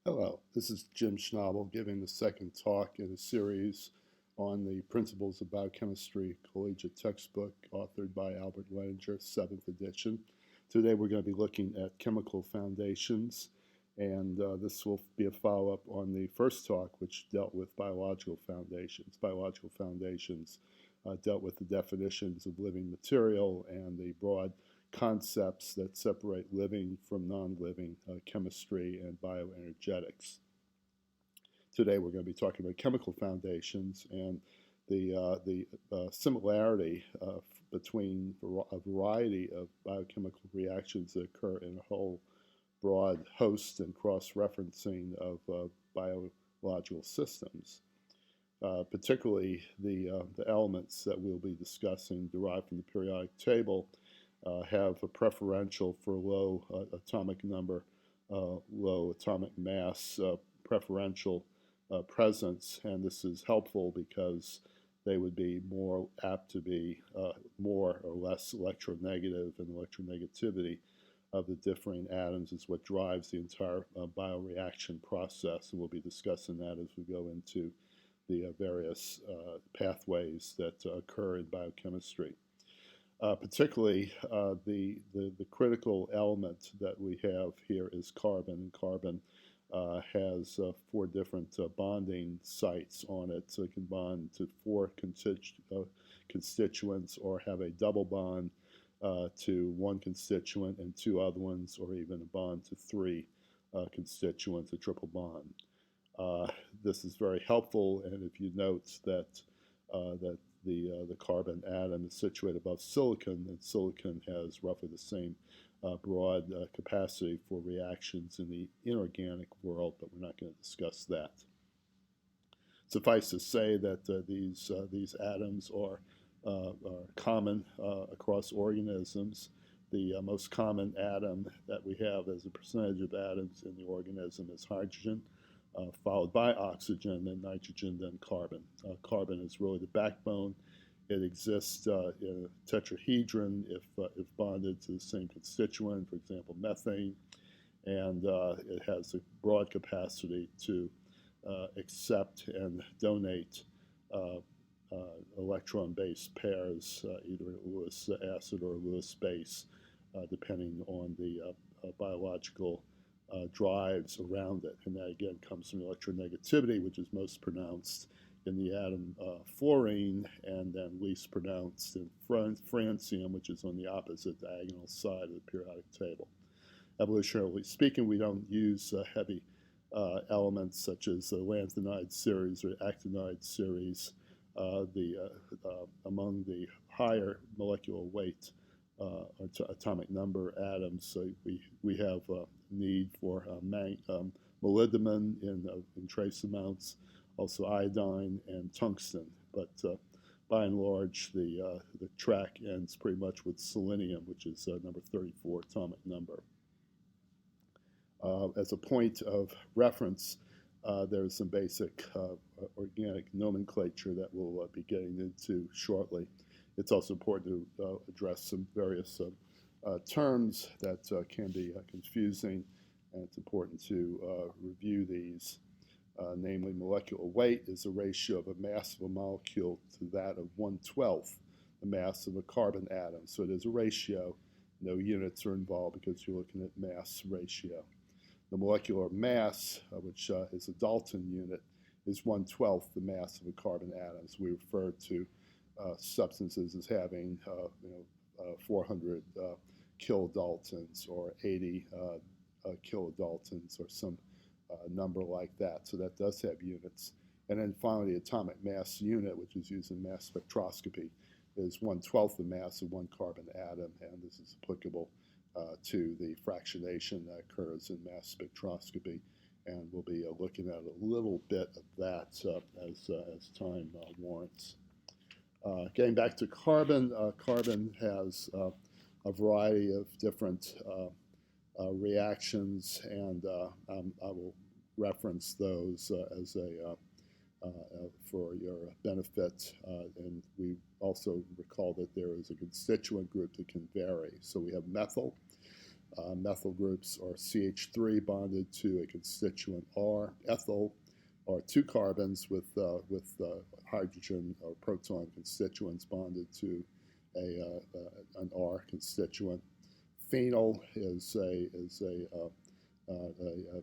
Hello, this is Jim Schnabel giving the second talk in a series on the Principles of Biochemistry collegiate textbook authored by Albert Lehninger, 7th edition. Today we're going to be looking at chemical foundations, and this will be a follow-up on the first talk, which dealt with biological foundations. Biological foundations dealt with the definitions of living material and the broad concepts that separate living from non-living, chemistry and bioenergetics. Today we're going to be talking about chemical foundations and the similarity between a variety of biochemical reactions that occur in a whole broad host and cross-referencing of biological systems. Particularly the elements that we'll be discussing derived from the periodic table have a preferential for low atomic number, low atomic mass, preferential presence, and this is helpful because they would be more apt to be more or less electronegative, and electronegativity of the differing atoms is what drives the entire bioreaction process, and we'll be discussing that as we go into the various pathways that occur in biochemistry. Particularly, the critical element that we have here is carbon, and carbon has 4 different bonding sites on it, so it can bond to 4 constituents or have a double bond to 1 constituent and 2 other ones, or even a bond to 3 constituents, a triple bond. This is very helpful, and if you note that the carbon atom is situated above silicon, and silicon has roughly the same broad capacity for reactions in the inorganic world, but we're not going to discuss that. Suffice to say that these atoms are common across organisms. The most common atom that we have as a percentage of atoms in the organism is hydrogen, followed by oxygen, then nitrogen, then carbon. Carbon is really the backbone. It exists in a tetrahedron if bonded to the same constituent, for example, methane, and it has a broad capacity to accept and donate electron-based pairs, either Lewis acid or Lewis base, depending on the biological drives around it. And that again comes from electronegativity, which is most pronounced in the atom fluorine, and then least pronounced in francium, which is on the opposite diagonal side of the periodic table. Evolutionarily speaking, we don't use heavy elements such as the lanthanide series or actinide series. Among the higher molecular weight atomic number atoms, so we have need for molybdenum in trace amounts, also iodine and tungsten. But by and large, the track ends pretty much with selenium, which is number 34 atomic number. As a point of reference, there's some basic organic nomenclature that we'll be getting into shortly. It's also important to address some various terms that can be confusing, and it's important to review these. Namely, molecular weight is the ratio of a mass of a molecule to that of 1/12 the mass of a carbon atom. So it is a ratio. No units are involved because you're looking at mass ratio. The molecular mass, which is a Dalton unit, is 1/12 the mass of a carbon atom. So we refer to substances as having 400 kilodaltons or 80 kilodaltons or some number like that. So that does have units. And then finally, the atomic mass unit, which is used in mass spectroscopy, is 1/12 the mass of one carbon atom, and this is applicable to the fractionation that occurs in mass spectroscopy. And we'll be looking at a little bit of that as time warrants. Getting back to carbon, carbon has a variety of different reactions, and I will reference those as for your benefit. And we also recall that there is a constituent group that can vary. So we have methyl. Methyl groups are CH3 bonded to a constituent R. Ethyl are two carbons with hydrogen or proton constituents bonded to an R constituent. Phenyl is a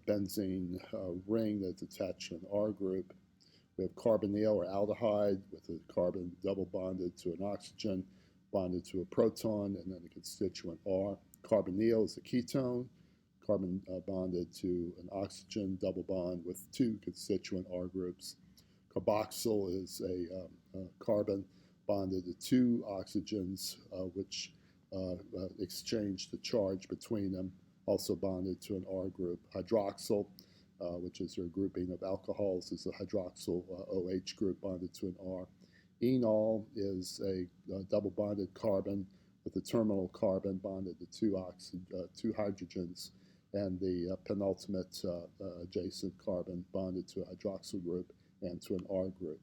benzene ring that's attached to an R group. We have carbonyl or aldehyde with a carbon double bonded to an oxygen, bonded to a proton, and then a constituent R. Carbonyl is a ketone, carbon bonded to an oxygen, double bond with two constituent R groups. Carboxyl is a carbon bonded to two oxygens, which exchange the charge between them, also bonded to an R group. Hydroxyl, which is a grouping of alcohols, is a hydroxyl OH group bonded to an R. Enol is a double bonded carbon with a terminal carbon bonded to two hydrogens, and the penultimate adjacent carbon bonded to a hydroxyl group and to an R group.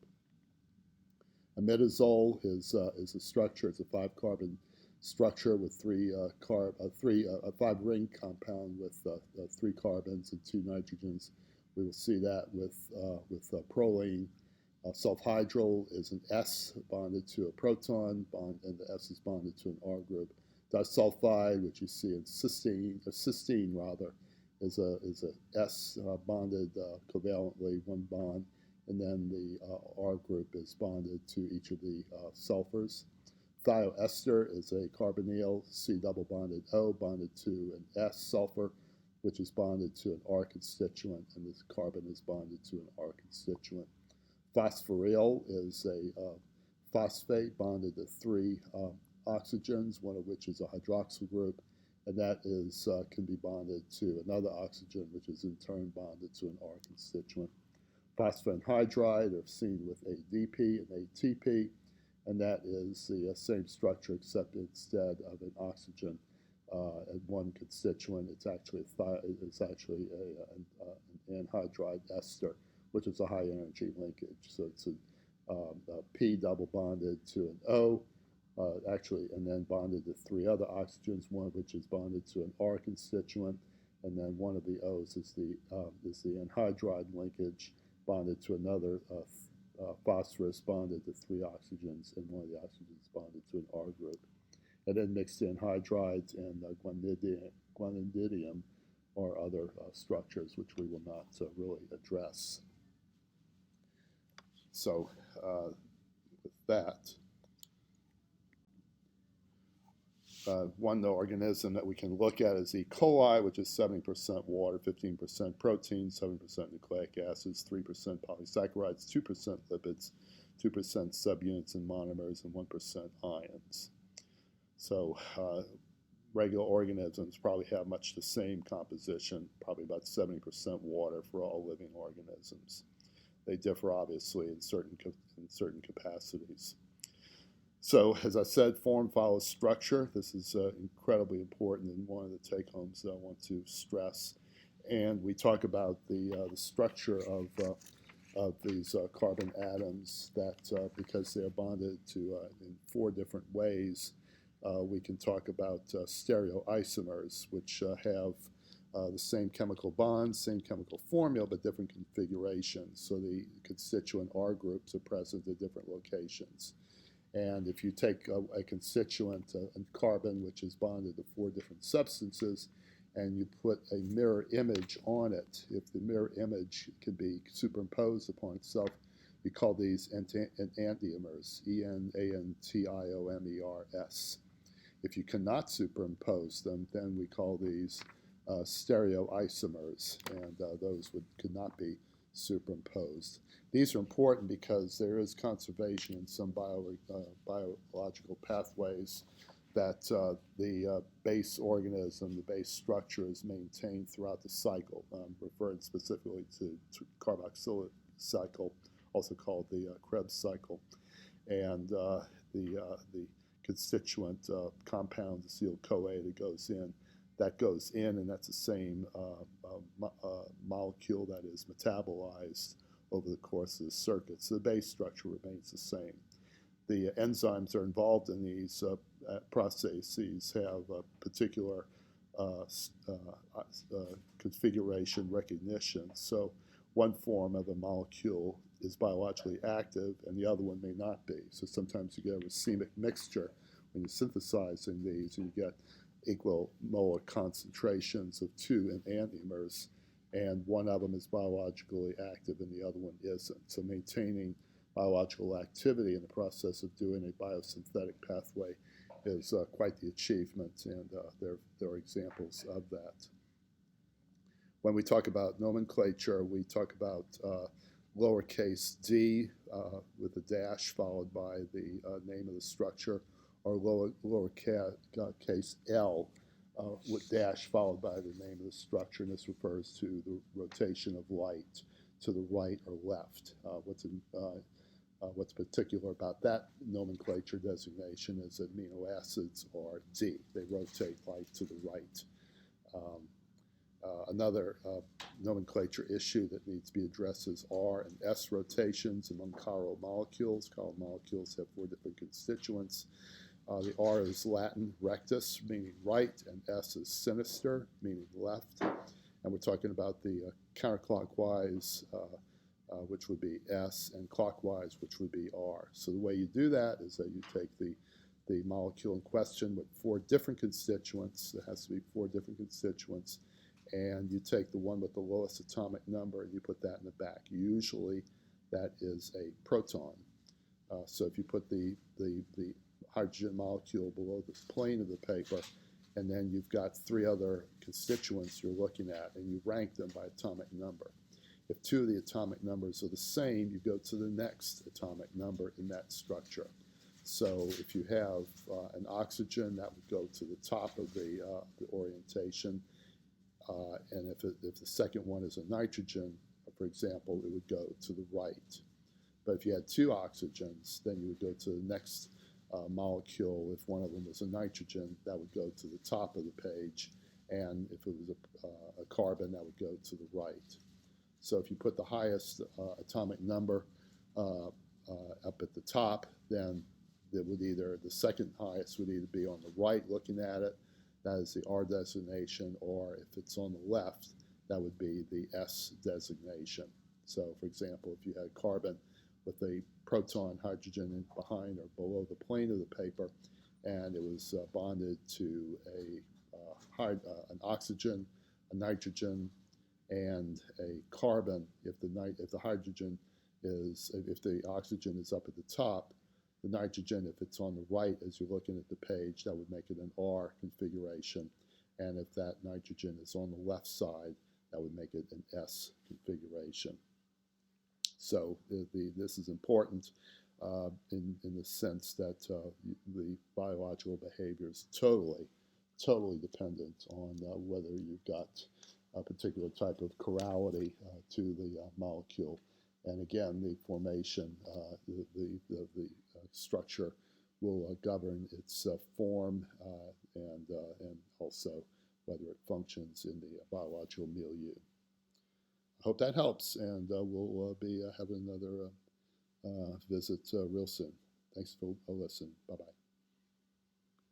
Imidazole is a structure. It's a 5-carbon structure with a 5-ring compound with 3 carbons and 2 nitrogens. We will see that with proline. Sulfhydryl is an S bonded to a proton, and the S is bonded to an R group. Disulfide, which you see in cysteine, is a S bonded covalently, one bond, and then the R group is bonded to each of the sulfurs. Thioester is a carbonyl, C double bonded O, bonded to an S sulfur, which is bonded to an R constituent, and this carbon is bonded to an R constituent. Phosphoryl is a phosphate bonded to 3 oxygens, one of which is a hydroxyl group, and that can be bonded to another oxygen, which is in turn bonded to an R constituent. Phosphoanhydride are seen with ADP and ATP, and that is the same structure except instead of an oxygen and one constituent, it's actually an anhydride ester, which is a high energy linkage. So it's a P double bonded to an O, and then bonded to 3 other oxygens, one of which is bonded to an R constituent, and then one of the O's is the anhydride linkage bonded to another phosphorus bonded to 3 oxygens, and one of the oxygens bonded to an R group. And then mixed anhydrides and guanidinium or other structures, which we will not really address. So with that, one organism that we can look at is E. coli, which is 70% water, 15% protein, 7% nucleic acids, 3% polysaccharides, 2% lipids, 2% subunits and monomers, and 1% ions. So regular organisms probably have much the same composition, probably about 70% water for all living organisms. They differ obviously in certain capacities. So as I said, form follows structure. This is incredibly important and one of the take-homes that I want to stress. And we talk about the structure of these carbon atoms that because they are bonded to in 4 different ways, we can talk about stereoisomers, which have the same chemical bonds, same chemical formula, but different configurations. So the constituent R groups are present at different locations. And if you take a constituent, a carbon, which is bonded to 4 different substances, and you put a mirror image on it, if the mirror image can be superimposed upon itself, we call these enantiomers, E-N-A-N-T-I-O-M-E-R-S. If you cannot superimpose them, then we call these stereoisomers, and those could not be superimposed. These are important because there is conservation in some biological pathways that the base organism, the base structure is maintained throughout the cycle. Referring specifically to carboxylic cycle, also called the Krebs cycle, and the constituent compound, acetyl-CoA, that goes in, and that's the same molecule that is metabolized over the course of the circuit. So the base structure remains the same. The enzymes that are involved in these processes have particular configuration recognition. So one form of a molecule is biologically active and the other one may not be. So sometimes you get a racemic mixture when you're synthesizing these, and you get equal molar concentrations of two enantiomers, and one of them is biologically active and the other one isn't. So maintaining biological activity in the process of doing a biosynthetic pathway is quite the achievement, and there are examples of that. When we talk about nomenclature, we talk about lowercase d with a dash followed by the name of the structure, or lowercase l with dash followed by the name of the structure, and this refers to the rotation of light to the right or left. What's particular about that nomenclature designation is that amino acids are D. They rotate light to the right. Another nomenclature issue that needs to be addressed is R and S rotations among chiral molecules. Chiral molecules have 4 different constituents. The R is Latin rectus, meaning right, and S is sinister, meaning left. And we're talking about the counterclockwise, which would be S, and clockwise, which would be R. So the way you do that is that you take the molecule in question with 4 different constituents. There has to be 4 different constituents. And you take the one with the lowest atomic number and you put that in the back. Usually that is a proton. So if you put the hydrogen molecule below the plane of the paper, and then you've got 3 other constituents you're looking at, and you rank them by atomic number. If 2 of the atomic numbers are the same, you go to the next atomic number in that structure. So if you have an oxygen, that would go to the top of the orientation. And if the second one is a nitrogen, for example, it would go to the right. But if you had 2 oxygens, then you would go to the next molecule. If one of them was a nitrogen, that would go to the top of the page. And if it was a carbon, that would go to the right. So if you put the highest atomic number up at the top, then the second highest would either be on the right looking at it, that is the R designation, or if it's on the left, that would be the S designation. So for example, if you had carbon with a proton hydrogen behind or below the plane of the paper, and it was bonded to an oxygen, a nitrogen, and a carbon, if the oxygen is up at the top, the nitrogen, if it's on the right as you're looking at the page, that would make it an R configuration. And if that nitrogen is on the left side, that would make it an S configuration. So this is important in the sense that the biological behavior is totally dependent on whether you've got a particular type of chirality to the molecule. And again, the formation, the structure will govern its form and also whether it functions in the biological milieu. I hope that helps, and we'll be having another visit real soon. Thanks for listening. Bye-bye.